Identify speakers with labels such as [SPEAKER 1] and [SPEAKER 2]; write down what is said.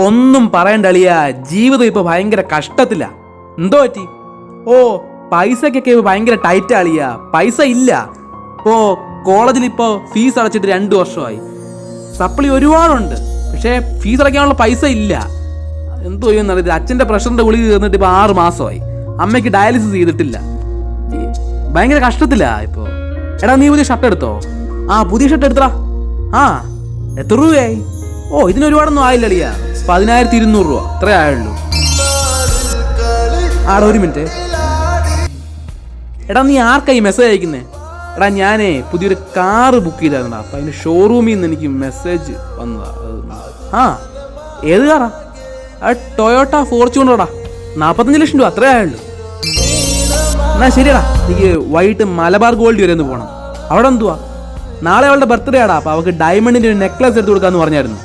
[SPEAKER 1] ഒന്നും പറയണ്ട അളിയ, ജീവിതം ഇപ്പൊ ഭയങ്കര കഷ്ടത്തില. എന്തോ പറ്റി? ഓ, പൈസക്കൊക്കെ ഭയങ്കര ടൈറ്റ് അളിയ, പൈസ ഇല്ല. ഇപ്പോ കോളേജിൽ ഇപ്പോ ഫീസ് അടച്ചിട്ട് 2 വർഷമായി. സപ്ലി ഒരുപാടുണ്ട്, പക്ഷേ ഫീസ് അടയ്ക്കാനുള്ള പൈസ ഇല്ല. എന്തോ ചെയ്യുന്നറിയില്ല. അച്ഛൻ്റെ പ്രഷറിന്റെ ഗുളിക തീർന്നിട്ട് ഇപ്പൊ 6 മാസമായി. അമ്മയ്ക്ക് ഡയാലിസിസ് ചെയ്തിട്ടില്ല. ഭയങ്കര കഷ്ടത്തില്ല ഇപ്പോ. എടാ, നീ പുതിയ ഷർട്ട് എടുത്തോ? ആ, പുതിയ ഷർട്ട് എടുത്തടാ. ആ, എത്ര രൂപയായി? ഓ, ഇതിന് ഒരുപാടൊന്നും ആയില്ല അളിയ, 10,200 രൂപ അത്രേ ആയുള്ളൂ. ആടാ, ഒരു മിനിറ്റ്. എടാ, നീ ആർക്കായി മെസ്സേജ് അയക്കുന്നേ? എടാ, ഞാനേ പുതിയൊരു കാറ് ബുക്ക് ചെയ്തായിരുന്നാ. അപ്പം അതിൻ്റെ ഷോറൂമിൽ നിന്ന് എനിക്ക് മെസ്സേജ് വന്നതാ. ആ, ഏത് കാറാ? ടൊയോട്ട ഫോർച്യൂണറാടാ, 45 ലക്ഷം രൂപ അത്രേ ആയുള്ളൂ. എന്നാ ശരിയടാ, എനിക്ക് വൈകിട്ട് മലബാർ ഗോൾഡ് വരെ ഒന്ന് പോകണം. അവിടെ എന്തുവാ? നാളെ അവളുടെ ബർത്ത്ഡേ ആടാ. അപ്പം അവൾക്ക് ഡയമണ്ടിൻ്റെ ഒരു നെക്ലസ് എടുത്ത് കൊടുക്കാമെന്ന് പറഞ്ഞായിരുന്നു.